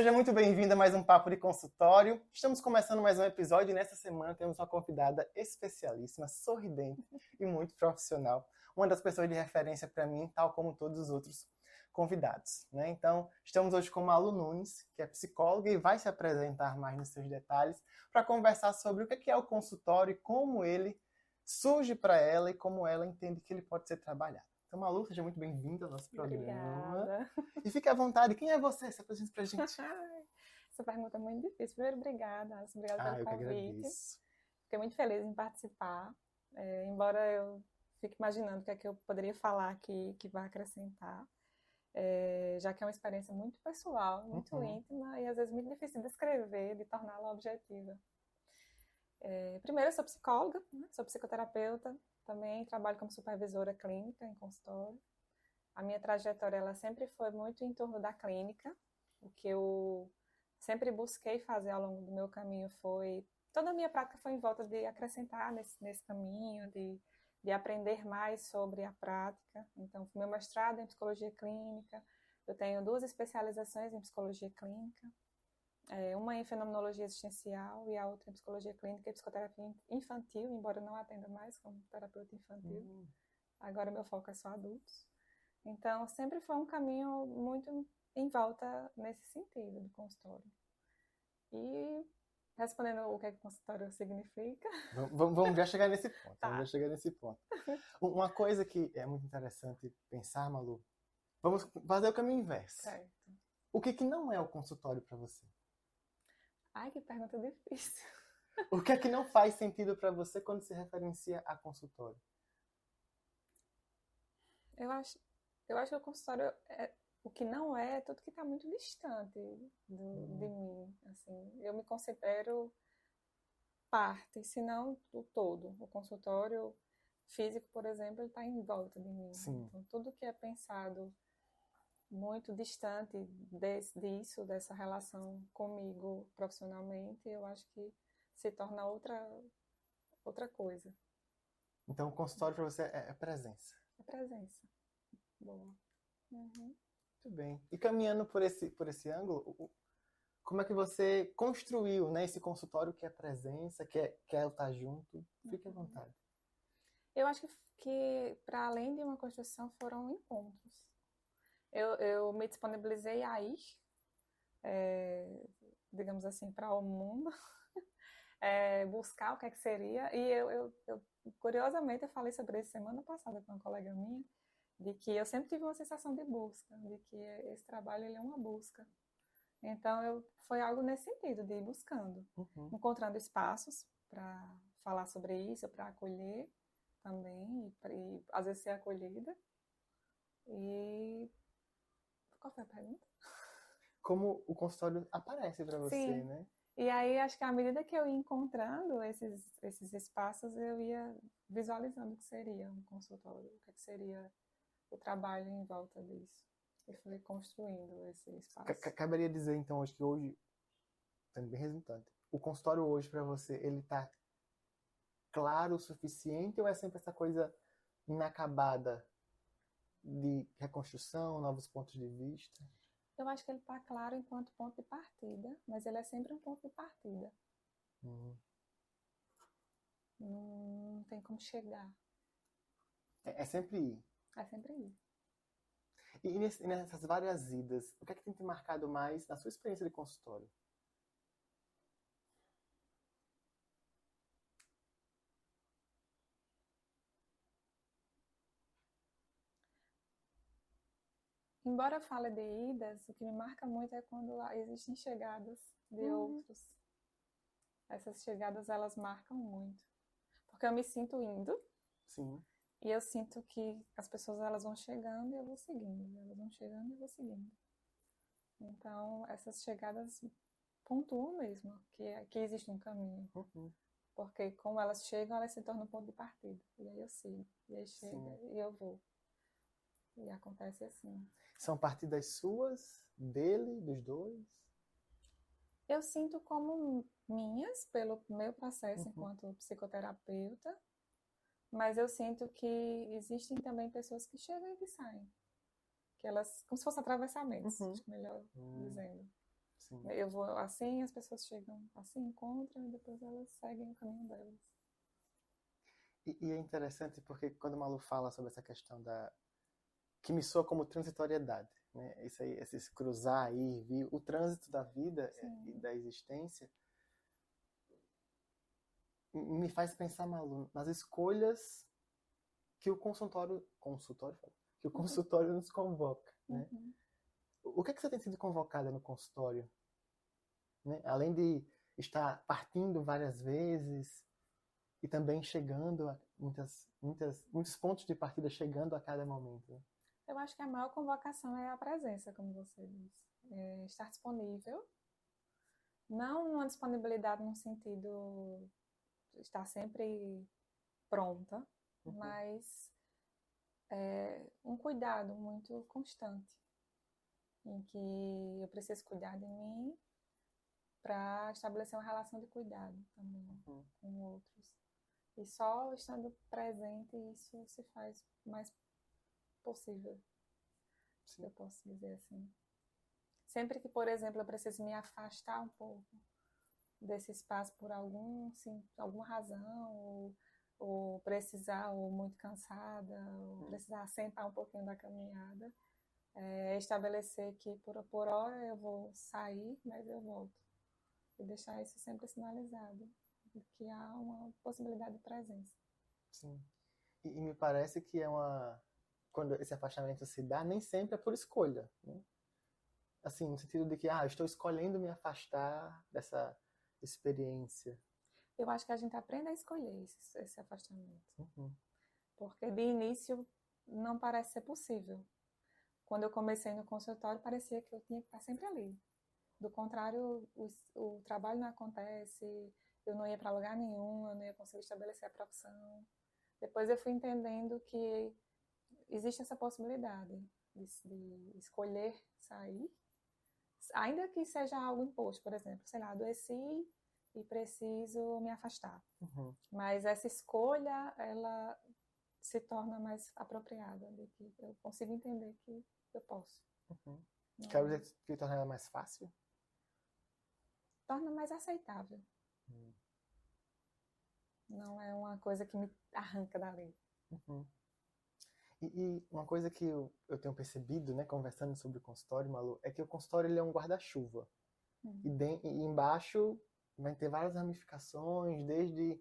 seja muito bem-vinda a mais um Papo de Consultório. Estamos começando mais um episódio e nessa semana temos uma convidada especialíssima, sorridente e muito profissional. Uma das pessoas de referência para mim, tal como todos os outros convidados, né? Então, estamos hoje com Malu Nunes, que é psicóloga e vai se apresentar mais nos seus detalhes para conversar sobre o que é o consultório e como ele surge para ela e como ela entende que ele pode ser trabalhado. Então, Malu, seja muito bem-vinda ao nosso programa. Obrigada. E fique à vontade. Quem é você? Se apresente pra gente. Essa pergunta é muito difícil. Primeiro, obrigada. Obrigada pelo Eu que convite. agradeço. Fiquei muito feliz em participar. Embora eu fique imaginando o que é que eu poderia falar aqui que vai acrescentar. Já que é uma experiência muito pessoal, muito íntima e às vezes muito difícil de descrever, de torná-la objetiva. Primeiro, eu sou psicóloga, né? Sou psicoterapeuta. Também trabalho como supervisora clínica em consultório. A minha trajetória ela sempre foi muito em torno da clínica. O que eu sempre busquei fazer ao longo do meu caminho foi... Toda a minha prática foi em volta de acrescentar nesse caminho, de aprender mais sobre a prática. Então, meu mestrado em psicologia clínica. Eu tenho 2 especializações em psicologia clínica. Uma em fenomenologia existencial e a outra em psicologia clínica e psicoterapia infantil, embora eu não atenda mais como terapeuta infantil. Agora meu foco é só adultos. Então, sempre foi um caminho muito em volta nesse sentido do consultório. E respondendo o que é que consultório significa... Vamos já chegar nesse ponto. Tá. Vamos já chegar nesse ponto. Uma coisa que é muito interessante pensar, Malu, vamos fazer o caminho inverso. Certo. O que não é o consultório para você? Ai, que pergunta difícil. O que é que não faz sentido para você quando se referencia a consultório? Eu acho que o consultório o que não é tudo que está muito distante de mim. Assim, eu me considero parte, se não o todo. O consultório físico, por exemplo, está em volta de mim. Sim. Então, tudo que é pensado muito distante disso, dessa relação comigo profissionalmente, eu acho que se torna outra coisa. Então, o consultório para você é presença. É presença. Boa. Muito bem. E caminhando por esse ângulo, como é que você construiu, né, esse consultório que é presença, que é estar junto? Fique à vontade. Eu acho que para além de uma construção, foram encontros. Eu me disponibilizei a ir, digamos assim, para o mundo, buscar o que é que seria. E eu curiosamente, eu falei sobre isso semana passada com uma colega minha, de que eu sempre tive uma sensação de busca, de que esse trabalho ele é uma busca. Então, foi algo nesse sentido, de ir buscando, encontrando espaços para falar sobre isso, para acolher também, e às vezes ser acolhida. E qual foi a pergunta? Como o consultório aparece para você, Sim. né? E aí, acho que à medida que eu ia encontrando esses espaços, eu ia visualizando o que seria um consultório, o que seria o trabalho em volta disso. E fui construindo esse espaço. Caberia dizer, então, acho que hoje, sendo bem resultante, o consultório hoje para você, ele tá claro o suficiente ou é sempre essa coisa inacabada de reconstrução, novos pontos de vista? Eu acho que ele está claro enquanto ponto de partida, mas ele é sempre um ponto de partida. Não tem como chegar. É sempre ir. É sempre ir. E nessas várias idas, o que é que tem te marcado mais na sua experiência de consultório? Embora eu fale de idas, o que me marca muito é quando existem chegadas de outros. Essas chegadas, elas marcam muito. Porque eu me sinto indo. Sim. E eu sinto que as pessoas elas vão chegando e eu vou seguindo. Elas vão chegando e eu vou seguindo. Então, essas chegadas pontuam mesmo que existe um caminho. Porque como elas chegam, elas se tornam um ponto de partida. E aí eu sigo. E aí chega e eu vou. E acontece assim. São partidas suas, dele, dos dois? Eu sinto como minhas, pelo meu processo enquanto psicoterapeuta, mas eu sinto que existem também pessoas que chegam e que saem. Que elas, como se fossem atravessamentos, acho que melhor dizendo. Sim. Eu vou assim, as pessoas chegam assim, encontram, e depois elas seguem o caminho delas. E é interessante porque quando o Malu fala sobre essa questão que me soa como transitoriedade, né? Isso aí, esse cruzar aí, vir, o trânsito da vida e da existência, me faz pensar, Malu, nas escolhas que o que o consultório nos convoca, né? Uhum. O que é que você tem sido convocada no consultório, né? Além de estar partindo várias vezes e também chegando a muitos pontos de partida chegando a cada momento, né? Eu acho que a maior convocação é a presença, como você disse. É estar disponível. Não uma disponibilidade no sentido de estar sempre pronta, Uhum. mas um cuidado muito constante, em que eu preciso cuidar de mim para estabelecer uma relação de cuidado também Uhum. com outros. E só estando presente isso se faz mais possível, se Sim. eu posso dizer assim. Sempre que, por exemplo, eu preciso me afastar um pouco desse espaço por alguma razão, ou precisar, ou muito cansada, ou precisar sentar um pouquinho da caminhada, estabelecer que por hora eu vou sair, mas eu volto. E deixar isso sempre sinalizado, que há uma possibilidade de presença. Sim. E me parece que quando esse afastamento se dá, nem sempre é por escolha, né? Assim, no sentido de que, eu estou escolhendo me afastar dessa experiência. Eu acho que a gente aprende a escolher esse afastamento. Uhum. Porque de início não parece ser possível. Quando eu comecei no consultório, parecia que eu tinha que estar sempre ali. Do contrário, o trabalho não acontece, eu não ia para lugar nenhum, eu não ia conseguir estabelecer a profissão. Depois eu fui entendendo que existe essa possibilidade de escolher sair, ainda que seja algo imposto, por exemplo, sei lá, adoeci e preciso me afastar. Uhum. Mas essa escolha, ela se torna mais apropriada, de que eu consigo entender que eu posso. Uhum. Não Quero é? dizer que torna ela mais fácil? Torna mais aceitável. Uhum. Não é uma coisa que me arranca dali. Uhum. E uma coisa que eu tenho percebido, né, conversando sobre o consultório, Malu, é que o consultório ele é um guarda-chuva. E embaixo vai ter várias ramificações, desde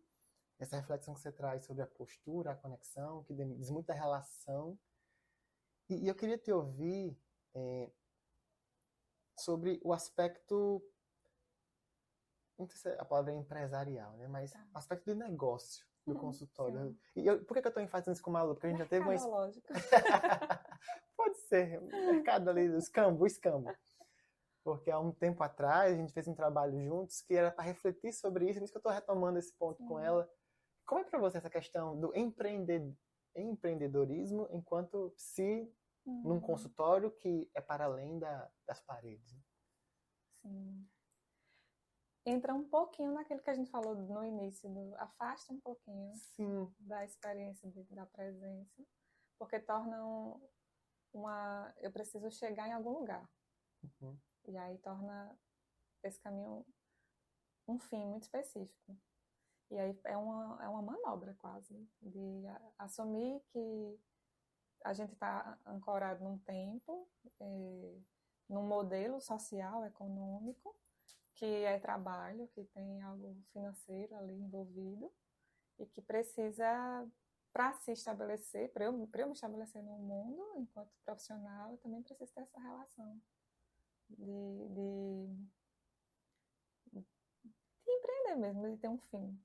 essa reflexão que você traz sobre a postura, a conexão, que diz muito da relação. E eu queria te ouvir sobre o aspecto, não sei se a palavra é empresarial, né, mas Tá. o aspecto de negócio do consultório. Sim. E por que eu estou enfatizando isso com o Malu? Porque a gente já teve uma... Mercadológico. Pode ser, o mercado ali, o escambo. Porque há um tempo atrás a gente fez um trabalho juntos que era para refletir sobre isso, por isso que eu estou retomando esse ponto com ela. Como é para você essa questão do empreendedorismo enquanto psi num consultório que é para além das paredes? Sim. Entra um pouquinho naquilo que a gente falou no início, afasta um pouquinho Sim. da experiência da presença, porque torna eu preciso chegar em algum lugar. Uhum. E aí torna esse caminho um fim muito específico. E aí é uma manobra quase, de assumir que a gente está ancorado num tempo, num modelo social, econômico, que é trabalho, que tem algo financeiro ali envolvido, e que precisa, para se estabelecer, para eu me estabelecer no mundo, enquanto profissional, eu também preciso ter essa relação de empreender mesmo, de ter um fim,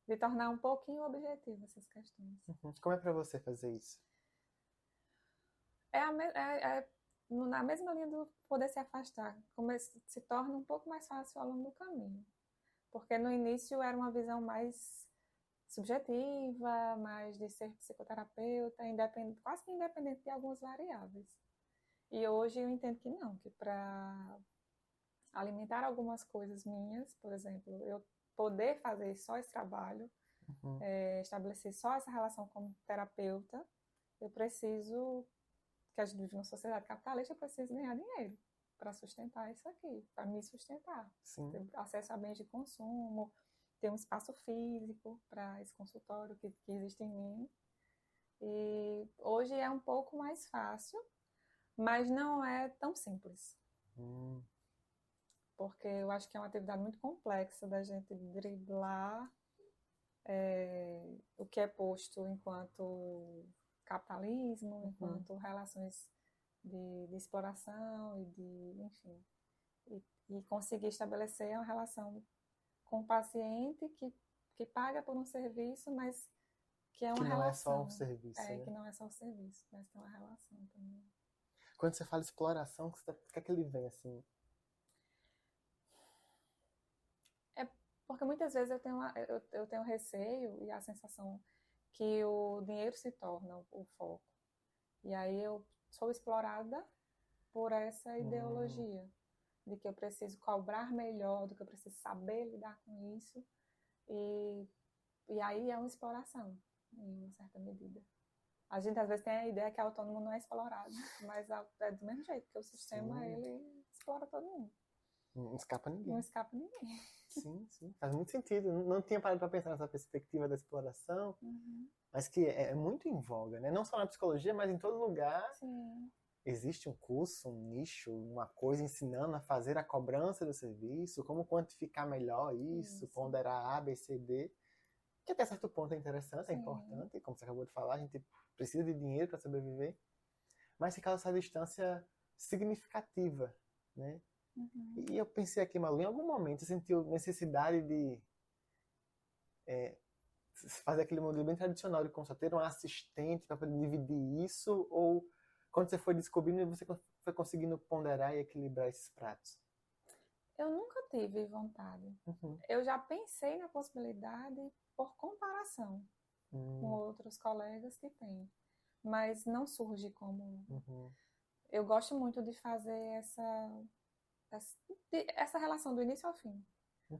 de tornar um pouquinho objetivo essas questões. Uhum. Como é para você fazer isso? Na mesma linha do poder se afastar, se torna um pouco mais fácil ao longo do caminho. Porque no início era uma visão mais subjetiva, mais de ser psicoterapeuta, quase que independente de algumas variáveis. E hoje eu entendo que não, que para alimentar algumas coisas minhas, por exemplo, eu poder fazer só esse trabalho, Uhum. estabelecer só essa relação como terapeuta, eu preciso, que a gente vive numa sociedade capitalista, eu preciso ganhar dinheiro. para sustentar isso aqui, para me sustentar. Sim. Ter acesso a bens de consumo, ter um espaço físico para esse consultório que existe em mim. E hoje é um pouco mais fácil, mas não é tão simples. Porque eu acho que é uma atividade muito complexa da gente driblar o que é posto enquanto capitalismo, enquanto relações de exploração enfim, e conseguir estabelecer uma relação com o paciente que paga por um serviço, mas que é uma Que não relação. é só um serviço, né? Que não é só o serviço, mas tem uma relação também. Quando você fala exploração, o que é que ele vem assim? Porque muitas vezes eu tenho receio e a sensação que o dinheiro se torna o foco. E aí eu sou explorada por essa ideologia de que eu preciso cobrar melhor, do que eu preciso saber lidar com isso. E aí é uma exploração, em uma certa medida. A gente às vezes tem a ideia que autônomo não é explorado, mas é do mesmo jeito, porque o sistema, ele explora todo mundo. Não escapa ninguém. Não escapa ninguém. Sim, sim. Faz muito sentido. Não tinha parado para pensar nessa perspectiva da exploração, mas que é muito em voga, né? Não só na psicologia, mas em todo lugar. Sim. Existe um curso, um nicho, uma coisa ensinando a fazer a cobrança do serviço, como quantificar melhor isso. Ponderar A, B, C, D, que até certo ponto é interessante, é importante, como você acabou de falar, a gente precisa de dinheiro para sobreviver, mas se causa essa distância significativa, né? E eu pensei aqui, Malu, em algum momento você sentiu necessidade de fazer aquele modelo bem tradicional de consulta, ter um assistente para poder dividir isso, ou quando você foi descobrindo, você foi conseguindo ponderar e equilibrar esses pratos? Eu nunca tive vontade. Eu já pensei na possibilidade por comparação com outros colegas que têm, mas não surge como... Eu gosto muito de fazer essa relação do início ao fim,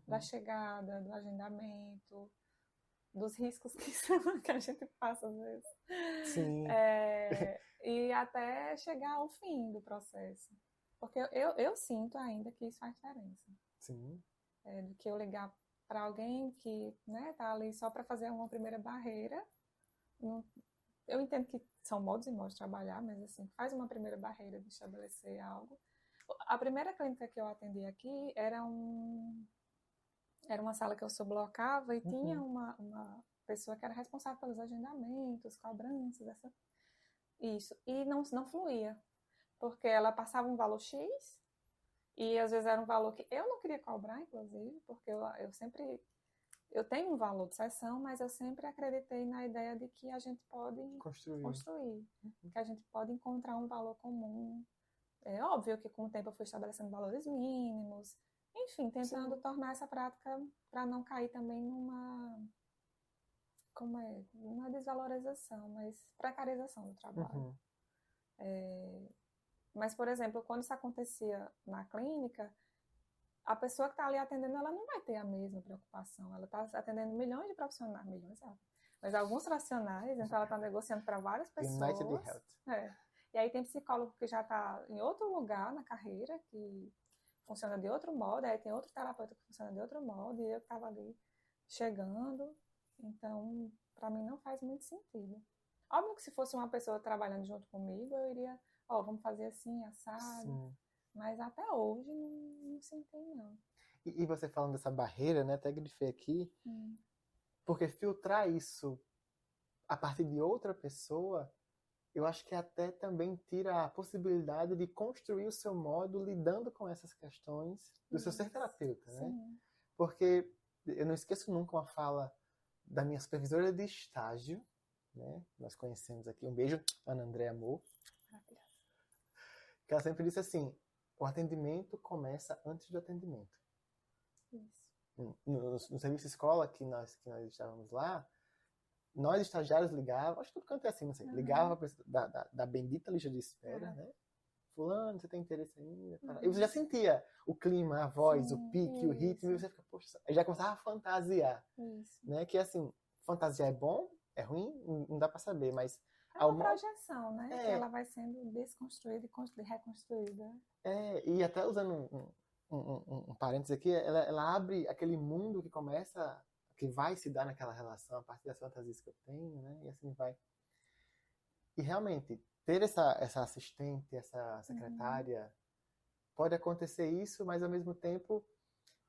da chegada, do agendamento, dos riscos que a gente passa às vezes. Sim. E até chegar ao fim do processo. Porque eu sinto ainda que isso faz diferença. Sim. Do que eu ligar para alguém que tá ali só para fazer uma primeira barreira. Eu entendo que são modos e modos de trabalhar, mas assim, faz uma primeira barreira de estabelecer algo. A primeira clínica que eu atendi aqui era uma sala que eu sublocava e tinha uma pessoa que era responsável pelos agendamentos, cobranças, isso. E não fluía, porque ela passava um valor X e às vezes era um valor que eu não queria cobrar, inclusive, porque eu tenho um valor de sessão, mas eu sempre acreditei na ideia de que a gente pode construir, que a gente pode encontrar um valor comum. É óbvio que com o tempo eu fui estabelecendo valores mínimos, enfim, tentando tornar essa prática para não cair também numa desvalorização, mas precarização do trabalho. Mas, por exemplo, quando isso acontecia na clínica, a pessoa que está ali atendendo, ela não vai ter a mesma preocupação. Ela está atendendo milhões de profissionais, mas alguns profissionais, então ela está negociando para várias pessoas. United Health. E aí tem psicólogo que já está em outro lugar na carreira, que funciona de outro modo, aí tem outro terapeuta que funciona de outro modo, e eu estava ali chegando. Então, para mim não faz muito sentido. Óbvio que se fosse uma pessoa trabalhando junto comigo, eu iria, vamos fazer assim, assado. Sim. Mas até hoje não sentei, não. E você falando dessa barreira, né? Até grifei aqui. Porque filtrar isso a partir de outra pessoa, eu acho que até também tira a possibilidade de construir o seu modo lidando com essas questões do seu ser terapeuta, né? Sim. Porque eu não esqueço nunca uma fala da minha supervisora de estágio, né? Nós conhecemos aqui. Um beijo, Ana André Amor. Maravilhosa. Que ela sempre disse assim: o atendimento começa antes do atendimento. Isso. No serviço escola que nós estávamos lá, nós estagiários ligávamos, acho que tudo canto é assim, não sei, ligava da bendita lista de espera, né? Fulano, você tem interesse ainda? E você já sentia o clima, a voz, o pique, o ritmo, e você fica, poxa, aí já começava a fantasiar. Né? Que assim, fantasiar é bom, é ruim, não dá pra saber, mas... É uma projeção, né? Que ela vai sendo desconstruída e reconstruída. E até usando um parênteses aqui, ela abre aquele mundo que começa, que vai se dar naquela relação a partir das fantasias que eu tenho, né? E assim vai. E realmente, ter essa assistente, essa secretária, pode acontecer isso, mas ao mesmo tempo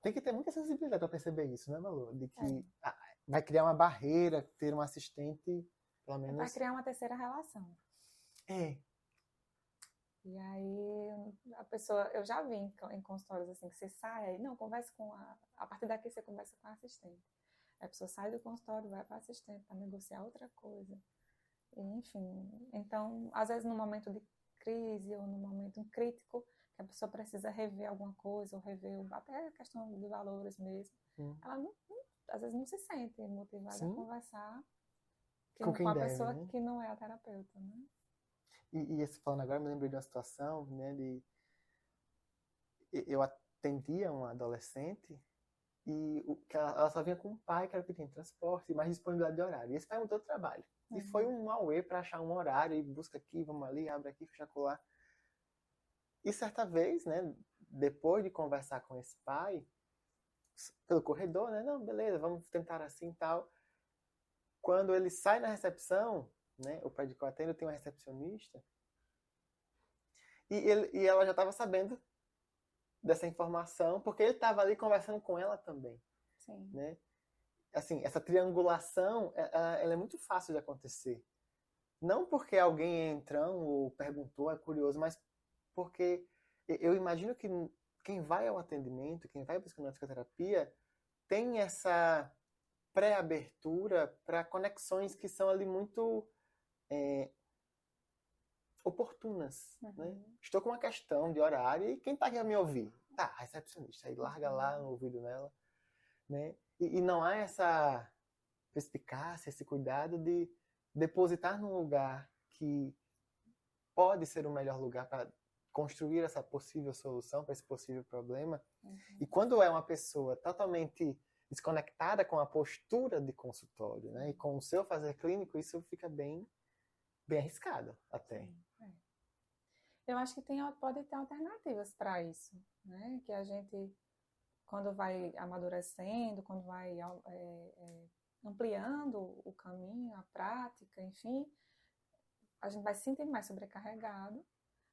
tem que ter muita sensibilidade para perceber isso, né, Malu? De que vai criar uma barreira ter um assistente, pelo menos. Vai criar uma terceira relação. É. E aí a pessoa, eu já vi em consultórios assim, que você sai, aí, não, conversa com a partir daqui você conversa com a assistente. A pessoa sai do consultório, vai para a assistente para negociar outra coisa. E, enfim, então, às vezes no momento de crise ou no momento crítico, que a pessoa precisa rever alguma coisa, ou rever até a questão de valores mesmo, ela às vezes não se sente motivada a conversar com a pessoa, né? Que não é a terapeuta, né? E esse falando agora, me lembrei de uma situação, né, eu atendia uma adolescente e ela só vinha com um pai que era que tinha transporte e mais disponibilidade de horário. E esse pai mudou de trabalho. E foi um auê para achar um horário, e busca aqui, vamos ali, abre aqui, fecha colar. E certa vez, né, depois de conversar com esse pai, pelo corredor, né, não, beleza, vamos tentar assim e tal. Quando ele sai na recepção, né, o prédio que eu atendo tem uma recepcionista, e ela já estava sabendo dessa informação, porque ele estava ali conversando com ela também. Sim. Né? Assim, essa triangulação, ela é muito fácil de acontecer. Não porque alguém entrou ou perguntou, é curioso, mas porque eu imagino que quem vai ao atendimento, quem vai buscando a psicoterapia, tem essa pré-abertura para conexões que são ali muito oportunas. Né? Estou com uma questão de horário e quem está aqui a me ouvir? Tá, a recepcionista. Aí larga lá no ouvido dela. Né? E não há essa perspicácia, esse cuidado de depositar num lugar que pode ser o melhor lugar para construir essa possível solução para esse possível problema. E quando é uma pessoa totalmente desconectada com a postura de consultório, né, e com o seu fazer clínico, isso fica bem arriscado até. Eu acho que pode ter alternativas para isso, né? Que a gente, quando vai amadurecendo, quando vai ampliando o caminho, a prática, enfim, a gente vai se sentir mais sobrecarregado,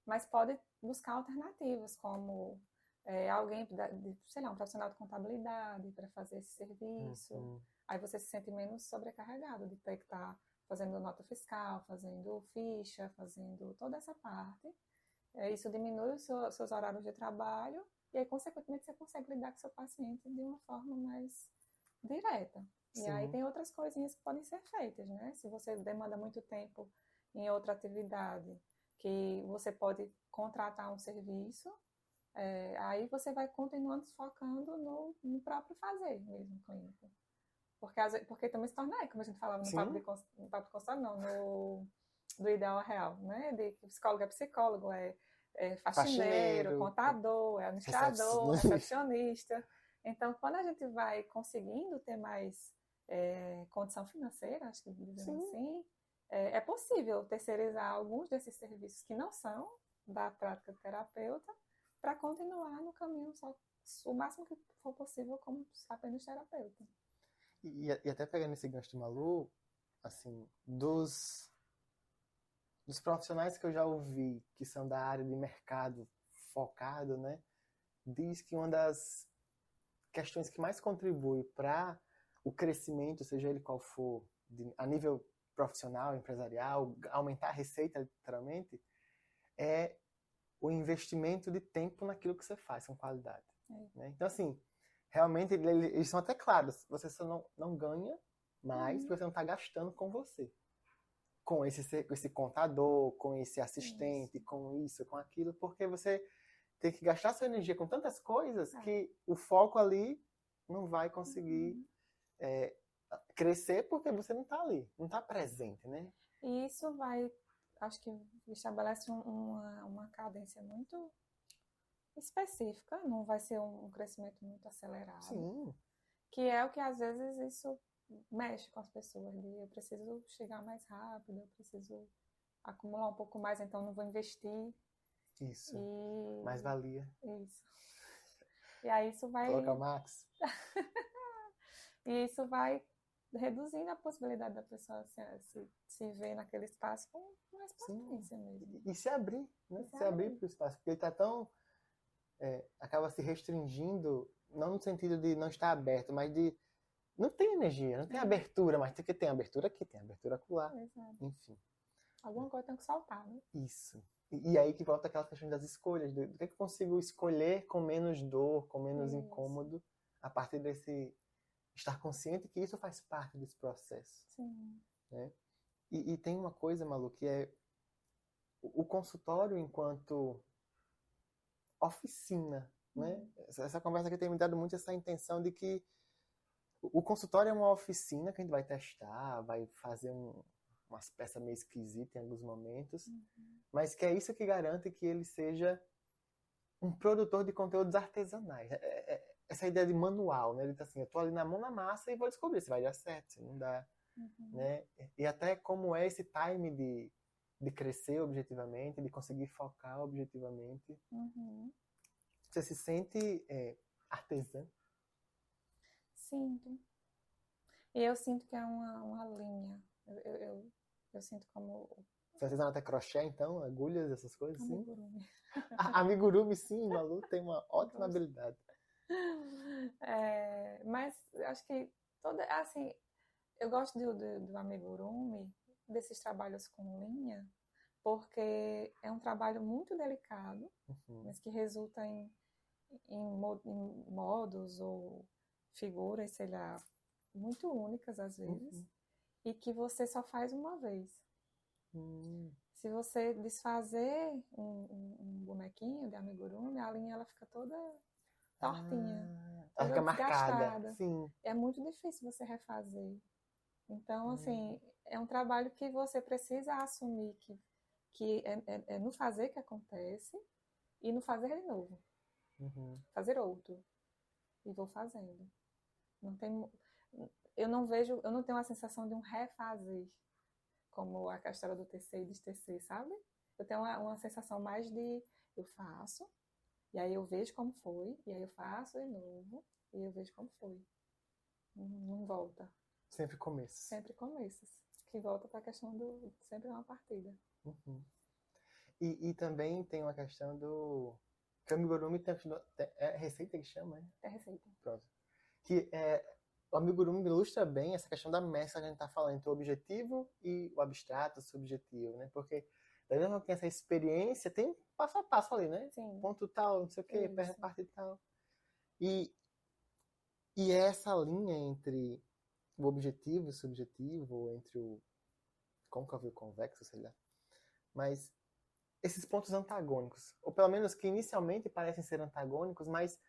mas pode buscar alternativas, como alguém, sei lá, um profissional de contabilidade para fazer esse serviço. Aí você se sente menos sobrecarregado de ter que estar fazendo nota fiscal, fazendo ficha, fazendo toda essa parte. Isso diminui os seus horários de trabalho e aí, consequentemente, você consegue lidar com seu paciente de uma forma mais direta. Sim. E aí tem outras coisinhas que podem ser feitas, né? Se você demanda muito tempo em outra atividade, que você pode contratar um serviço, aí você vai continuando focando no próprio fazer mesmo clínico. Porque também se torna, como a gente falava no papo de consultório, não, do ideal real, né? De que psicólogo é psicólogo, faxineiro, contador, administrador, recepcionista. Então, quando a gente vai conseguindo ter mais condição financeira, acho que dizendo assim, é possível terceirizar alguns desses serviços que não são da prática do terapeuta para continuar no caminho só o máximo que for possível como apenas terapeuta. E até pegando esse gancho de Malu, assim, dos profissionais que eu já ouvi, que são da área de mercado focado, né, diz que uma das questões que mais contribui para o crescimento, seja ele qual for, a nível profissional, empresarial, aumentar a receita, literalmente, é o investimento de tempo naquilo que você faz com qualidade. Né? Então, assim, realmente, eles são até claros, você só não ganha mais porque você não está gastando com você. Com esse contador, com esse assistente, com isso, com aquilo, porque você tem que gastar sua energia com tantas coisas que o foco ali não vai conseguir crescer porque você não está ali, não está presente, né? E isso acho que estabelece uma cadência muito específica, não vai ser um crescimento muito acelerado. Sim. Que é o que às vezes isso mexe com as pessoas, eu preciso chegar mais rápido, eu preciso acumular um pouco mais, então não vou investir. Isso. E... Mais valia. Isso. E aí isso vai... Coloca Max. E isso vai reduzindo a possibilidade da pessoa se ver naquele espaço com mais potência mesmo. E se abrir, né? Se abrir para o espaço. Porque ele está tão... acaba se restringindo, não no sentido de não estar aberto, mas de... Não tem energia, não tem abertura, mas tem abertura aqui, tem abertura acolá. Exato. Enfim. Alguma coisa tem que saltar, né? Isso. E aí que volta aquela questão das escolhas. Do que eu consigo escolher com menos dor, com menos incômodo, a partir desse... Estar consciente que isso faz parte desse processo. Sim. Né? E tem uma coisa, Malu, que é o consultório enquanto oficina. Né? Essa conversa aqui tem me dado muito essa intenção de que o consultório é uma oficina que a gente vai testar, vai fazer umas peças meio esquisitas em alguns momentos, mas que é isso que garante que ele seja um produtor de conteúdos artesanais. Essa ideia de manual, né? Ele tá assim, eu tô ali na mão na massa e vou descobrir se vai dar certo, se não dá. Né? E até como é esse time de crescer objetivamente, de conseguir focar objetivamente. Você se sente artesã? Sinto. E eu sinto que é uma linha. Eu sinto como... Você artesã até crochê, então? Agulhas, essas coisas? Amigurumi. Sim? Amigurumi, sim, Malu tem uma ótima habilidade. Mas acho que assim, eu gosto do amigurumi, desses trabalhos com linha, porque é um trabalho muito delicado, mas que resulta em modos ou figuras, sei lá, muito únicas às vezes, e que você só faz uma vez. Se você desfazer um bonequinho de amigurumi, a linha ela fica toda tortinha. Ela fica marcada. Sim. É muito difícil você refazer. Então, assim, é um trabalho que você precisa assumir que é no fazer que acontece e no fazer de novo. Fazer outro. E vou fazendo. Eu não tenho a sensação de um refazer, como a história do tecer e destecer, sabe? Eu tenho uma sensação mais de eu faço, e aí eu vejo como foi, e aí eu faço de novo, e eu vejo como foi. Não volta. Sempre começo. Sempre começos. Que volta para a questão do sempre uma partida. E também tem uma questão do... Que o amigurumi é receita que chama, né? É receita. Pronto. Que o amigurumi ilustra bem essa questão da mescla que a gente está falando entre o objetivo e o abstrato, o subjetivo, né? Porque da mesma que essa experiência tem passo a passo ali, né? Sim. Ponto tal, não sei o quê, parte tal. E é essa linha entre o objetivo e o subjetivo, entre o côncavo e o convexo, sei lá. Mas esses pontos antagônicos, ou pelo menos que inicialmente parecem ser antagônicos, mas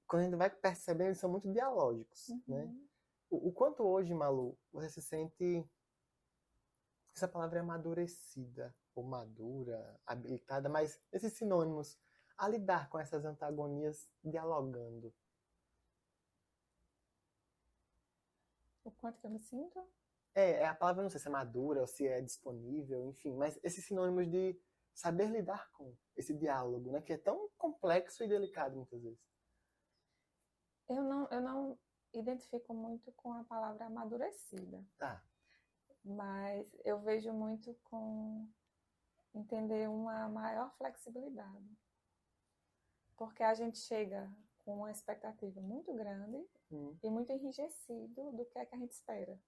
quando a gente vai percebendo, eles são muito dialógicos, né? O quanto hoje, Malu, você se sente... Essa palavra é amadurecida, ou madura, habilitada, mas esses sinônimos a lidar com essas antagonias dialogando. O quanto que eu me sinto? A palavra, não sei se é madura ou se é disponível, enfim, mas esses sinônimos de saber lidar com esse diálogo, né, que é tão complexo e delicado muitas vezes. Eu não identifico muito com a palavra amadurecida. Tá. Mas eu vejo muito com entender uma maior flexibilidade. Porque a gente chega com uma expectativa muito grande e muito enrijecido do que é que a gente espera.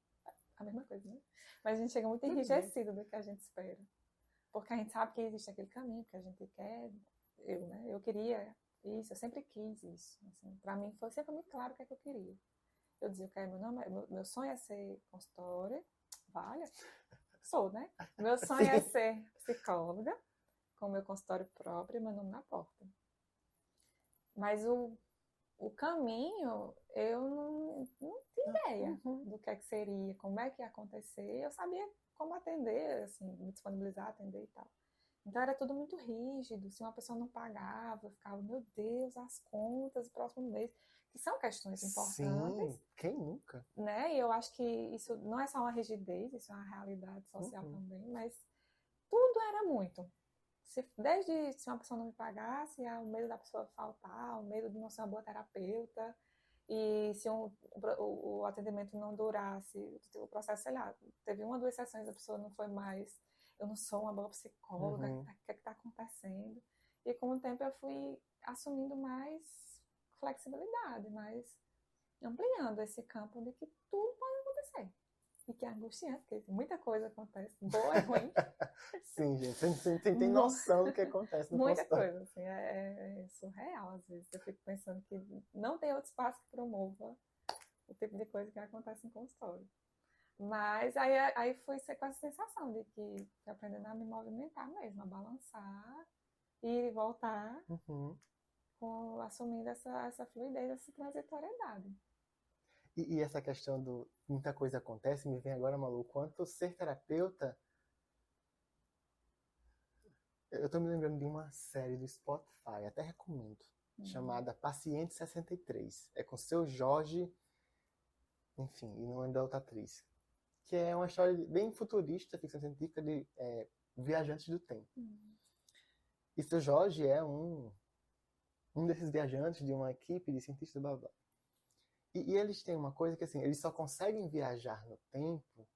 A mesma coisa, né? Mas a gente chega muito enrijecido do que a gente espera. Porque a gente sabe que existe aquele caminho que a gente quer. Eu queria isso, eu sempre quis isso. Assim, para mim foi sempre muito claro o que é que eu queria. Eu dizia, meu sonho é ser consultora. Vale? Sou, né? Meu sonho é ser psicóloga, com meu consultório próprio e meu nome na porta. Mas o caminho, eu não tinha ideia do que é que seria, como é que ia acontecer. Eu sabia como atender, assim, me disponibilizar, atender e tal. Então era tudo muito rígido. Se uma pessoa não pagava, eu ficava, meu Deus, as contas, o próximo mês. Que são questões importantes. Sim, quem nunca? Né? E eu acho que isso não é só uma rigidez, isso é uma realidade social também, mas tudo era muito. Desde se uma pessoa não me pagasse, o medo da pessoa faltar, o medo de não ser uma boa terapeuta, e se o atendimento não durasse, o processo, sei lá, teve 1 ou 2 sessões, a pessoa não foi mais, eu não sou uma boa psicóloga, o que é que está acontecendo? E com o tempo eu fui assumindo mais flexibilidade, mais ampliando esse campo de que tudo pode acontecer. E que é angustiante, porque muita coisa acontece, boa e ruim. Sim, gente, você tem noção do que acontece no Muita consultório. coisa, assim, é surreal às vezes. Eu fico pensando que não tem outro espaço que promova o tipo de coisa que acontece em consultório. Mas aí fui com essa sensação de que aprendendo a me movimentar mesmo, a balançar e voltar, assumindo essa fluidez, essa transitoriedade. E essa questão do muita coisa acontece, me vem agora, Malu, quanto ser terapeuta. Eu tô me lembrando de uma série do Spotify, até recomendo, chamada Paciente 63. É com o Seu Jorge, enfim, e não lembro da outra atriz. Que é uma história bem futurista, ficção científica, de viajantes do tempo. E Seu Jorge é um desses viajantes de uma equipe de cientistas, blá blá. E eles têm uma coisa que, assim, eles só conseguem viajar no tempo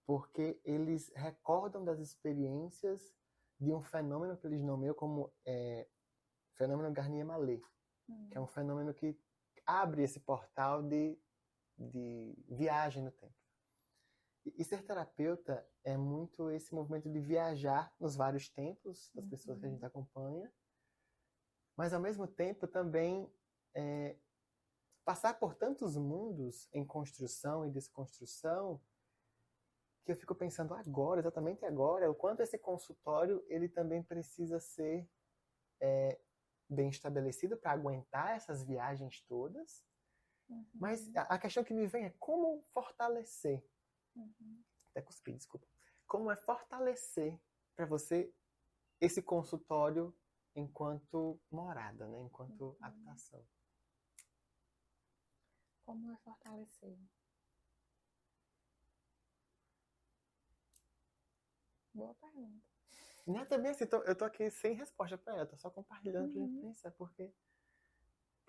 porque eles recordam das experiências de um fenômeno que eles nomeiam como fenômeno Garnier-Mallet, que é um fenômeno que abre esse portal de viagem no tempo. E ser terapeuta é muito esse movimento de viajar nos vários tempos das pessoas que a gente acompanha, mas ao mesmo tempo também passar por tantos mundos em construção e desconstrução, que eu fico pensando agora, exatamente agora, o quanto esse consultório ele também precisa ser bem estabelecido para aguentar essas viagens todas. Mas a questão que me vem é como fortalecer. Até cuspi, desculpa. Como é fortalecer para você esse consultório enquanto morada, né? Enquanto habitação. Como é fortalecer? Boa pergunta. Né, também assim, eu tô aqui sem resposta para ela, tô só compartilhando pra gente pensar, porque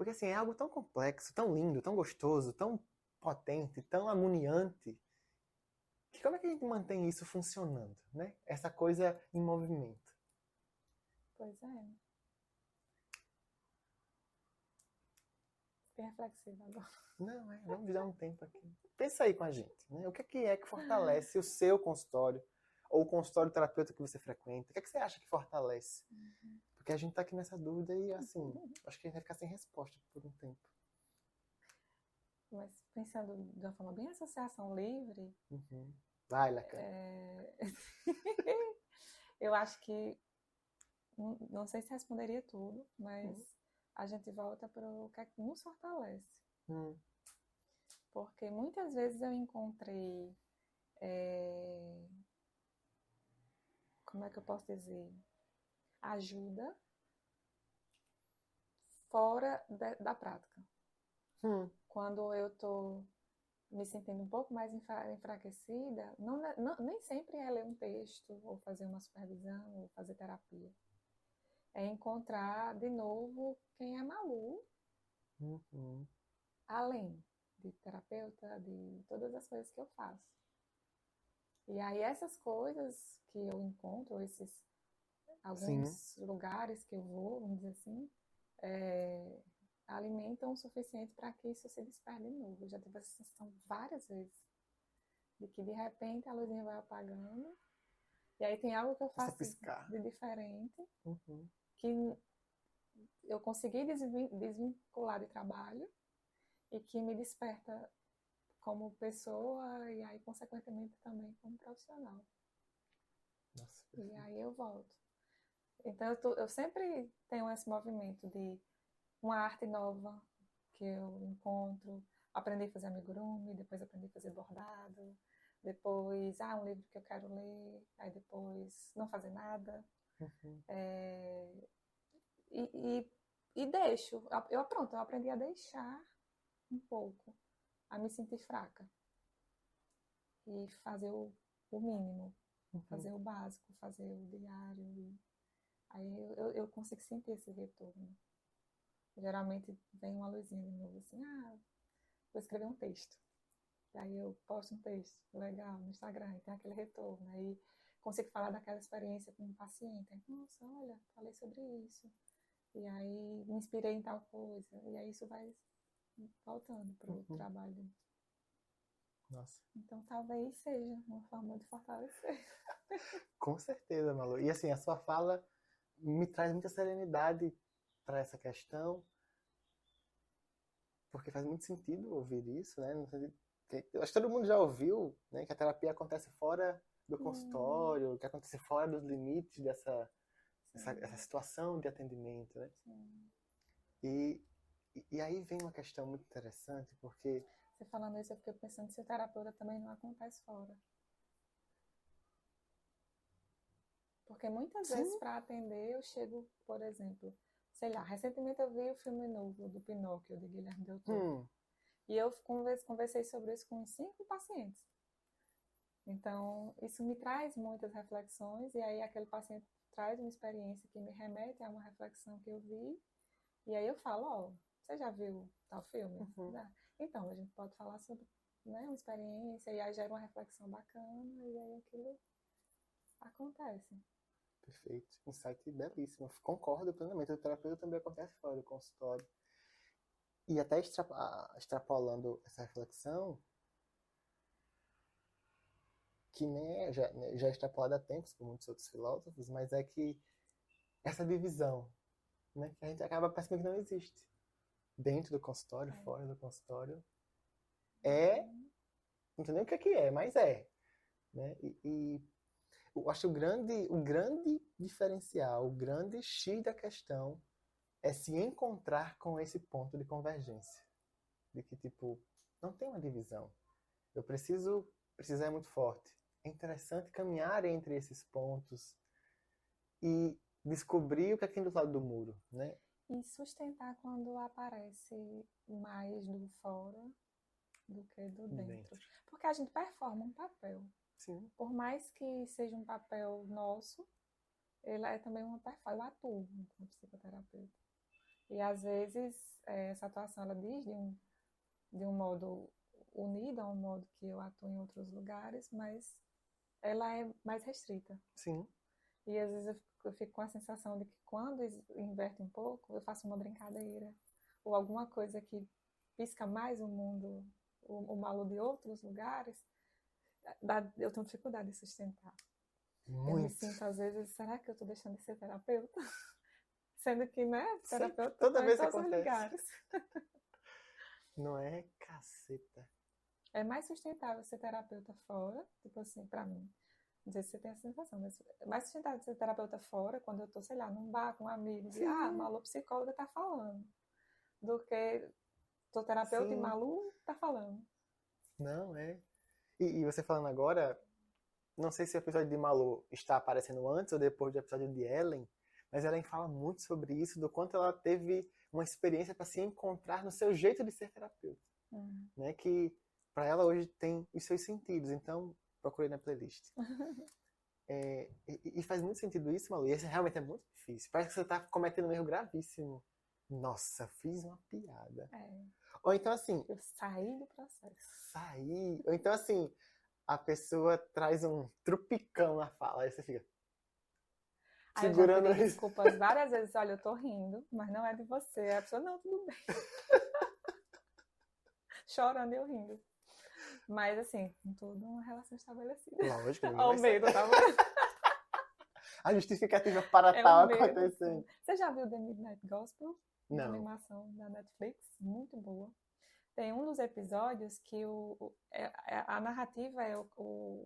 assim, é algo tão complexo, tão lindo, tão gostoso, tão potente, tão agoniante, que como é que a gente mantém isso funcionando, né? Essa coisa em movimento. Pois é. Fiquei reflexiva agora. Não, vamos dar um tempo aqui. Pensa aí com a gente, né? O que é que fortalece o seu consultório, ou o consultório terapeuta que você frequenta? O que é que você acha que fortalece? Porque a gente tá aqui nessa dúvida e, assim, acho que a gente vai ficar sem resposta por um tempo. Mas pensando de uma forma bem associação livre... Vai, Lacan. Eu acho que... Não sei se responderia tudo, mas a gente volta para o que é que nos fortalece. Porque muitas vezes eu encontrei... como é que eu posso dizer? Ajuda fora da prática. Quando eu estou me sentindo um pouco mais enfraquecida, nem sempre é ler um texto, ou fazer uma supervisão, ou fazer terapia. É encontrar de novo quem é Malu, além de terapeuta, de todas as coisas que eu faço. E aí essas coisas que eu encontro, alguns lugares que eu vou, vamos dizer assim, alimentam o suficiente para que isso se desperte de novo. Eu já tive essa sensação várias vezes, de que de repente a luzinha vai apagando, e aí tem algo que eu faço de diferente, que eu consegui desvincular de trabalho, e que me desperta como pessoa, e aí consequentemente também como profissional. Nossa, e aí eu volto. Então eu sempre tenho esse movimento de uma arte nova que eu encontro, aprendi a fazer amigurumi, depois aprendi a fazer bordado, depois, um livro que eu quero ler, aí depois não fazer nada. E deixo. Eu aprendi a deixar um pouco, a me sentir fraca. E fazer o mínimo, fazer o básico, fazer o diário. Aí eu consigo sentir esse retorno. Geralmente vem uma luzinha de novo, assim, vou escrever um texto. E aí eu posto um texto, legal, no Instagram, e tem aquele retorno. Aí consigo falar daquela experiência com um paciente. Aí, nossa, olha, falei sobre isso. E aí me inspirei em tal coisa. E aí isso vai voltando para o trabalho. Nossa. Então talvez seja uma forma de fortalecer. Com certeza, Malu. E assim, a sua fala me traz muita serenidade para essa questão, porque faz muito sentido ouvir isso, né? Eu acho que todo mundo já ouviu, né, que a terapia acontece fora do consultório, que acontece fora dos limites dessa essa situação de atendimento, né? E aí vem uma questão muito interessante, porque... Você falando isso, eu fiquei pensando se o terapeuta também não acontece fora. Porque muitas vezes para atender eu chego, por exemplo, sei lá, recentemente eu vi o filme novo do Pinóquio, de Guilherme Del Toro. E eu conversei sobre isso com 5 pacientes. Então, isso me traz muitas reflexões, e aí aquele paciente traz uma experiência que me remete a uma reflexão que eu vi, e aí eu falo, você já viu tal filme? Então, a gente pode falar sobre, né, uma experiência, e aí gera uma reflexão bacana, e aí aquilo acontece. Perfeito. Insight belíssimo. Concordo plenamente. O terapeuta também acontece fora do consultório. E até extrapolando essa reflexão, que nem já é extrapolada há tempos por muitos outros filósofos, mas é que essa divisão, né, que a gente acaba percebendo que não existe. Dentro do consultório, fora do consultório. Não sei nem o que é, mas é. Né? E eu acho que o grande diferencial, o grande X da questão é se encontrar com esse ponto de convergência. De que, tipo, não tem uma divisão. Precisar é muito forte. É interessante caminhar entre esses pontos e descobrir o que tem do lado do muro, né? E sustentar quando aparece mais do fora do que do dentro. Porque a gente performa um papel. Sim. Por mais que seja um papel nosso, ele é também uma performance. Eu atuo como psicoterapeuta. E às vezes essa atuação ela diz de um modo unido, a um modo que eu atuo em outros lugares, mas ela é mais restrita. Sim. E às vezes eu fico com a sensação de que quando inverte um pouco, eu faço uma brincadeira. Ou alguma coisa que pisca mais o mundo, o Malu de outros lugares, eu tenho dificuldade de sustentar. Muito. Eu me sinto, às vezes, será que eu estou deixando de ser terapeuta? Sendo que, né, terapeuta sim, toda vez em todos acontece. os lugares. Não é, caceta. É mais sustentável ser terapeuta fora, tipo assim, pra mim. Não sei se você tem essa sensação, mas é mais sustentável ser terapeuta fora, quando eu tô, sei lá, num bar com amigos, e Malu psicóloga tá falando, do que tô terapeuta e Malu tá falando. Não, é. E você falando agora, não sei se o episódio de Malu está aparecendo antes ou depois do episódio de Ellen, mas Ellen fala muito sobre isso, do quanto ela teve uma experiência para se encontrar no seu jeito de ser terapeuta. Né? Que para ela hoje tem os seus sentidos, então procurei na playlist. E faz muito sentido isso, Malu, e esse realmente é muito difícil. Parece que você está cometendo um erro gravíssimo. Nossa, fiz uma piada. Ou então assim... Eu saí do processo. Ou então assim, a pessoa traz um trupicão na fala, aí você fica... segurando eu já pedi desculpas várias vezes, olha, eu tô rindo, mas não é de você. A pessoa, não, tudo bem. Chorando e eu rindo. Mas assim, com toda uma relação estabelecida. Lógico. Olha o medo, tá vendo? A justificativa para tal acontecendo. Você já viu The Midnight Gospel? Não. Uma animação da Netflix, muito boa. Tem um dos episódios que a narrativa é o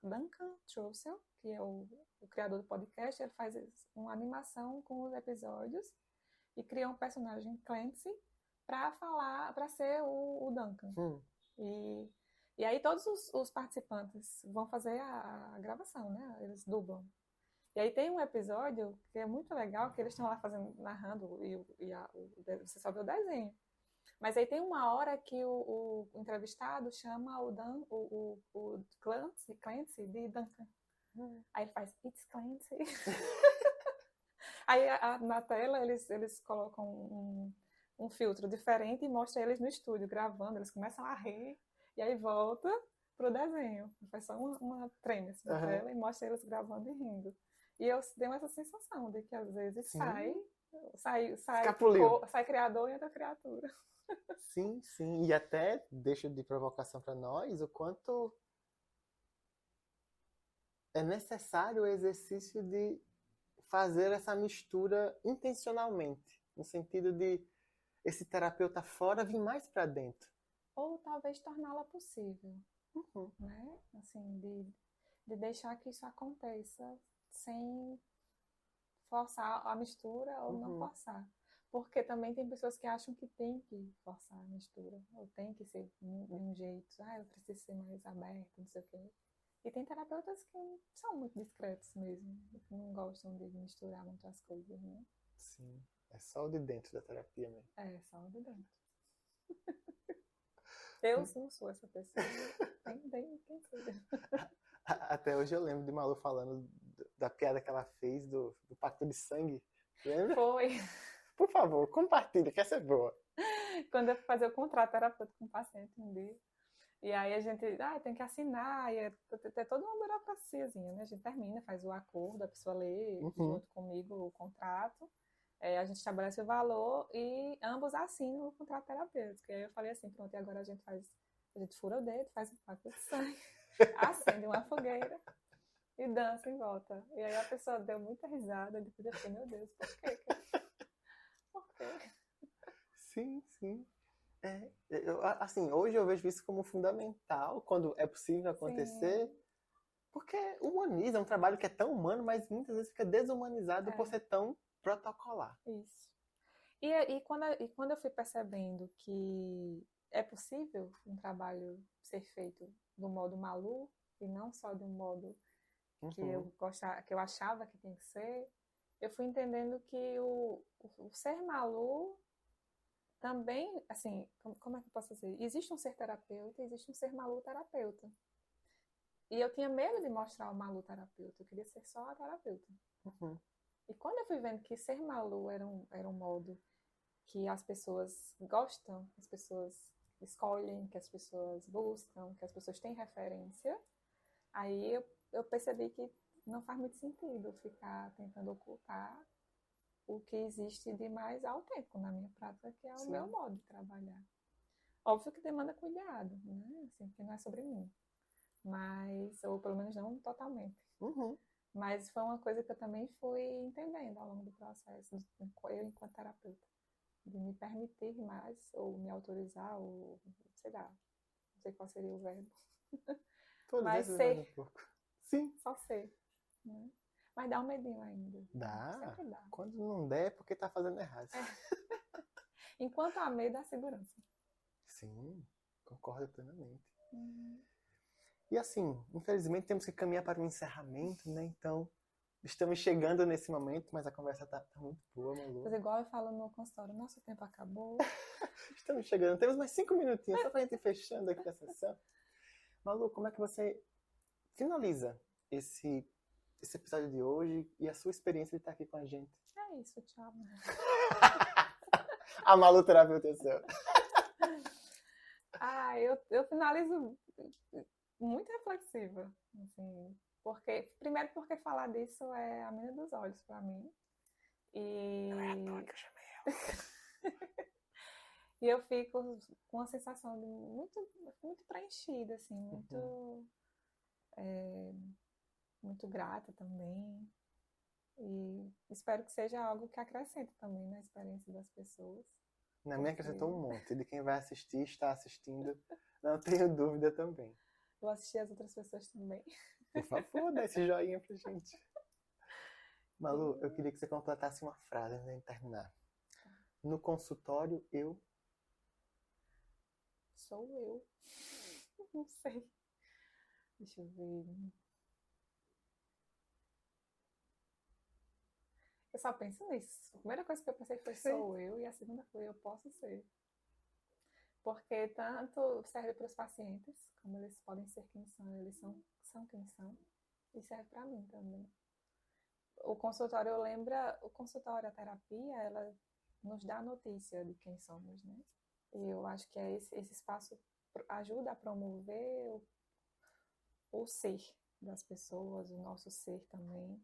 Duncan Trussell, que é o criador do podcast. Ele faz uma animação com os episódios e cria um personagem, Clancy, para ser o Duncan. E aí todos os participantes vão fazer a gravação, né? Eles dublam. E aí tem um episódio que é muito legal, que eles estão lá narrando, você só vê o desenho. Mas aí tem uma hora que o entrevistado chama o Clancy de Duncan. Aí ele faz, it's Clancy. Aí na tela eles colocam um filtro diferente e mostra eles no estúdio gravando, eles começam a rir e aí volta pro desenho. Faz só uma treme assim, na tela e mostra eles gravando e rindo. E eu tenho essa sensação de que às vezes sai criador e entra criatura. Sim, sim. E até deixa de provocação para nós o quanto é necessário o exercício de fazer essa mistura intencionalmente, no sentido de esse terapeuta fora vir mais para dentro. Ou talvez torná-la possível, né? Assim, de deixar que isso aconteça sem forçar a mistura ou não forçar. Porque também tem pessoas que acham que tem que forçar a mistura, ou tem que ser de um jeito, eu preciso ser mais aberto, não sei o quê. E tem terapeutas que são muito discretos mesmo, que não gostam de misturar muito as coisas, né? Sim, é só o de dentro da terapia mesmo. É, só o de dentro. Eu não sou essa pessoa, tem quem seja. Até hoje eu lembro de Malu falando da piada que ela fez do pacto de sangue. Lembra? Foi. Por favor, compartilha, que essa é boa. Quando eu fui fazer o contrato terapêutico com o paciente um dia, e aí a gente tem que assinar, e é toda uma burocraciazinha, né? A gente termina, faz o acordo, a pessoa lê junto comigo o contrato, a gente estabelece o valor e ambos assinam o contrato terapêutico. E aí eu falei assim, pronto, e agora a gente fura o dedo, faz o pacto de sangue, acende uma fogueira e dança em volta. E aí a pessoa deu muita risada, depois eu fiquei, meu Deus, por quê? Por quê? Sim, sim. Assim, hoje eu vejo isso como fundamental, quando é possível acontecer, sim. Porque humaniza, é um trabalho que é tão humano, mas muitas vezes fica desumanizado por ser tão protocolar. Isso. E quando eu fui percebendo que é possível um trabalho ser feito do modo Malu, e não só do modo que eu achava que tem que ser, eu fui entendendo que o ser Malu também, assim, como é que eu posso dizer? Existe um ser terapeuta, existe um ser Malu terapeuta. E eu tinha medo de mostrar o Malu terapeuta, eu queria ser só a terapeuta. E quando eu fui vendo que ser Malu era um modo que as pessoas gostam, que as pessoas escolhem, que as pessoas buscam, que as pessoas têm referência, aí eu percebi que não faz muito sentido ficar tentando ocultar o que existe de mais autêntico na minha prática, que é o meu modo de trabalhar. Óbvio que demanda cuidado, né? Assim, porque não é sobre mim. Mas, ou pelo menos não totalmente. Mas foi uma coisa que eu também fui entendendo ao longo do processo, eu enquanto terapeuta, de me permitir mais, ou me autorizar, ou sei lá, não sei qual seria o verbo. Mas ser. Um pouco. Sim. Só ser. Né? Mas dá um medinho ainda. Dá. Sempre dá. Quando não der é porque tá fazendo errado. Enquanto há medo, há segurança. Sim, concordo plenamente. E assim, infelizmente temos que caminhar para um encerramento, né? Então, estamos chegando nesse momento, mas a conversa tá muito boa, Malu. Mas igual eu falo no consultório, nosso tempo acabou. Estamos chegando, temos mais 5 minutinhos só pra gente ir fechando aqui a sessão. Malu, como é que você finaliza esse episódio de hoje e a sua experiência de estar aqui com a gente? É isso, tchau. A Malu terapeuta seu. Eu finalizo muito reflexiva, assim, primeiro porque falar disso é a menina dos olhos para mim. Não é à toa que eu chamei ela. E eu fico com uma sensação de muito preenchida, assim, muito grata também. E espero que seja algo que acrescente também na experiência das pessoas. Na minha acrescentou um monte. De quem vai assistir, está assistindo. Não tenho dúvida também. Vou assistir as outras pessoas também. Por favor, dá esse joinha pra gente. Malu, eu queria que você completasse uma frase antes de terminar. No consultório, eu... Sou eu. Não sei. Deixa eu ver. Eu só penso nisso. A primeira coisa que eu pensei foi sou eu, e a segunda foi eu posso ser. Porque tanto serve para os pacientes, como eles podem ser quem são, eles são quem são, e serve para mim também. o consultório, a terapia, ela nos dá notícia de quem somos, né? E eu acho que esse espaço ajuda a promover o ser das pessoas, o nosso ser também.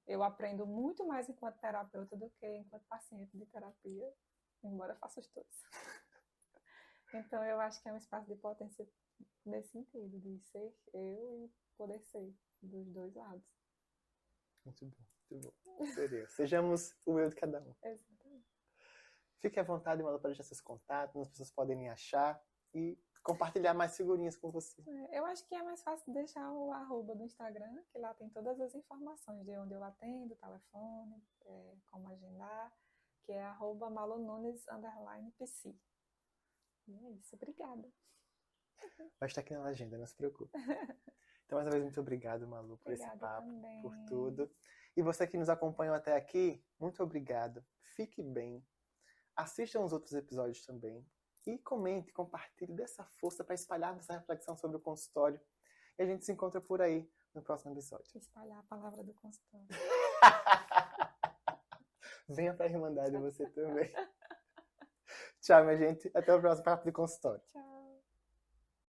Eu aprendo muito mais enquanto terapeuta do que enquanto paciente de terapia, embora eu faça os dois. Então, eu acho que é um espaço de potência nesse sentido, de ser eu e poder ser dos dois lados. Muito bom, muito bom. Seria. Sejamos o eu de cada um. Exatamente. Fique à vontade, Malu, para deixar seus contatos, as pessoas podem me achar e compartilhar mais figurinhas com você. Eu acho que é mais fácil deixar o @ do Instagram, que lá tem todas as informações de onde eu atendo, telefone, como agendar, que é @malununes_psi. E é isso, obrigada. Vai estar aqui na legenda, não se preocupe. Então, mais uma vez, muito obrigado, Malu, por esse papo, também. por tudo. E você que nos acompanhou até aqui, muito obrigado. Fique bem. Assistam os outros episódios também. E comente, compartilhe, dê essa força para espalhar essa reflexão sobre o consultório. E a gente se encontra por aí no próximo episódio. Espalhar a palavra do consultório. Venha para a Irmandade você também. Tchau, minha gente. Até o próximo Papo de Consultório. Tchau.